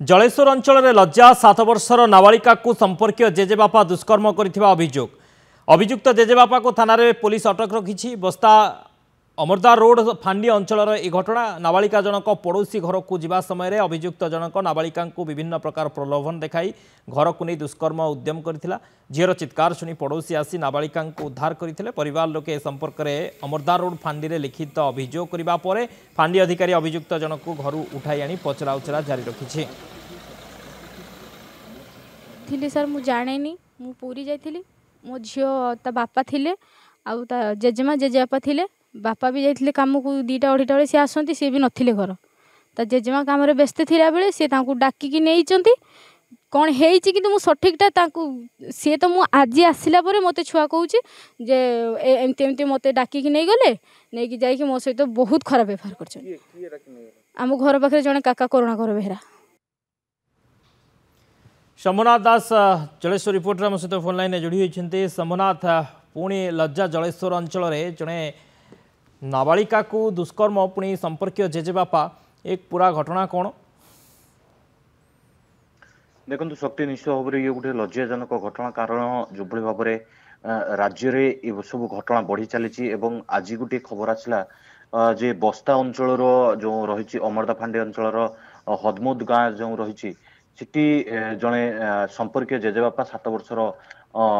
जलेश्वर अंचल में लज्जा 7 वर्षर नाबालिका को संपर्क जेजेबापा दुष्कर्म करथिबा अभियोग अभियुक्त जेजेबापा को थाना रे पुलिस अटक रखी। बस्ता अमरदा रोड फांडी अंचल यह घटना नाबालिका जनक पड़ोसी घर को जीवा समय अभियुक्त जनक नाबालिका को विभिन्न प्रकार प्रलोभन देखाई घर को नहीं दुष्कर्म उद्यम करथिला। झीर चित्कार शुणी पड़ोसी आसी नाबालिका को उद्धार करते। परिवार लोके संपर्क में अमरदा रोड फांडी रे लिखित अभियोग करबा परे फांडी अधिकारी अभियुक्त जनक को घर उठाई आनी पचरा उचरा जारी रखी। सर मु जाने मु पूरी जाइली मो झील ता बापा थिले आउ ता जेजेमा जेजेबापा थिले बापा भी जाइले काम को 2टा 2:30 बेले सी आसंती सी भी नथिले घर ता जेजेमा काम रे व्यस्त थिला बेले सी तांकू डाकी की नै चंती कौन हेइची कि मु सठिकटा तांकू सी तो मु आज आसिला परे मते छुआ कहूची जे एमती एमती मते डाकी की नै गले नै कि जाई कि मो सहित बहुत खराब व्यवहार करछन। हम घर पाखे जने काका करुणा कर बेहरा शंभुनाथ दास जलेश्वर रिपोर्टर आम सहित फोन लाइन जोड़ी होती। शंभुनाथ पुणी लज्जा जलेश्वर अंचल में जड़े नाबालिका को दुष्कर्म पुणी संपर्क जेजेबापा एक पूरा घटना कौन देखो शक्ति निश्चित भाव में ये गोटे लज्जाजनक घटना कारण जो भाव में राज्य में सब घटना बढ़ी चली। आज गोटे खबर आसला जे बस्ता अंचल जो रही अमरदा फांडी अंचल हदमुद गाँ जो रही सिटी जड़े संपर्क जेजेबापा 7 वर्षर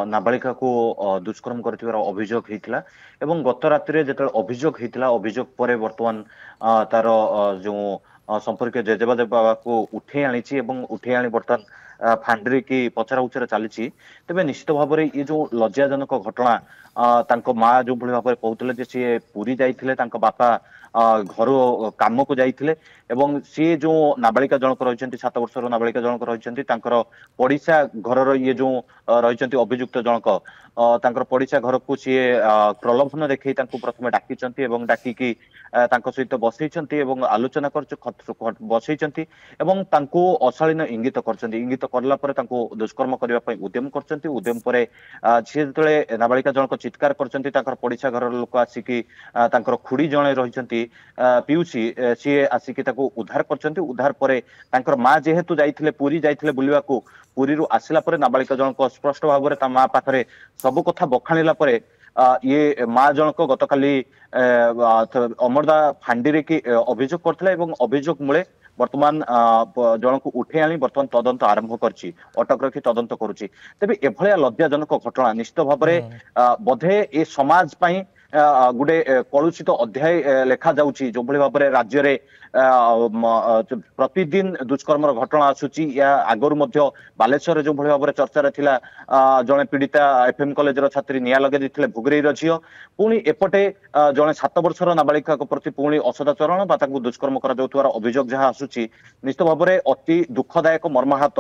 नाबालिका को दुष्कर्म कर अभियोग होता। गत राति जो अभियोग होता अभियोग पर बर्तमान तार जो संपर्क जेजेबापा को उठे आनी उठे आनी बर्तमान फांडी की पचरा उचरा चली। तेज निश्चित भाव में ये जो लज्जाजनक घटना माँ जो भाव में कहते सी पूरी जाइए बापा घर काम को जाइए सी जो नाबालिका जनक रही 7 वर्षर नाबालिका जनक रही पड़िशा घर ये जो रही अभियुक्त जनक पड़िशा घर को सी प्रलोभन देखी प्रथम डाकी डाकिकी सहित बसई आलोचना कर बसई अशालीन इंगित इंगित करला दुष्कर्म करने उद्यम कर उद्यम पर सी जो नाबालिका जनक चित्कार कर पड़िशा घर लोक आसिकी खुड़ी जड़े रही पीयूसी सी आसिकी उद्धार कर उद्धार पर माँ जेहेतु जाइए पुरी जाइए बुलवा पुरी आसला नाबालिका जनक स्पष्ट भाव में माँ पाखे सब कथा बखाणिला ये माँ जनक गत काली अमरदा फांडी रे की अभियोग करथिला अभियोग मूले वर्तमान जन को उठे आनी बर्तमान तदंत आरंभ करछि अटक रखी तदंत करुछि। तेबे एभलिया लज्जाजनक घटना निश्चित भाव में बोधे ए समाज पई गोटे कलुषित अध्याय लेखा जाउछि जो भली भाव में राज्य रे प्रतिदिन दुष्कर्म घटना आसुची या आगरु मध्य बालेश्वर जो भली भाव में चर्चा थिला जने पीड़िता एफएम कॉलेज रो छात्री निया लगे दिथिले भुगरेई रो झियो पुणी एपटे जने 7 वर्षर नाबालिका प्रति पुणी असदाचरण बा ताकू दुष्कर्म करा जाउतवार अभियोग जहाँ आसुची निश्चित भाव में अति दुखदायक मर्माहत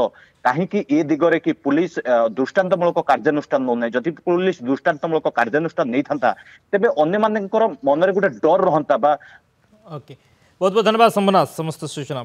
कहीं ए दिगरे कि पुलिस दृष्टांतमूलक कार्यानुष्ठान नौ जदि पुलिस दृष्टांतमूलक कार्यानुष्ठान नहीं था तेबे अन्य मानकर मन में गोटे डर रहता। ओके बहुत बहुत धन्यवाद शंभुनाथ समस्त सूचना।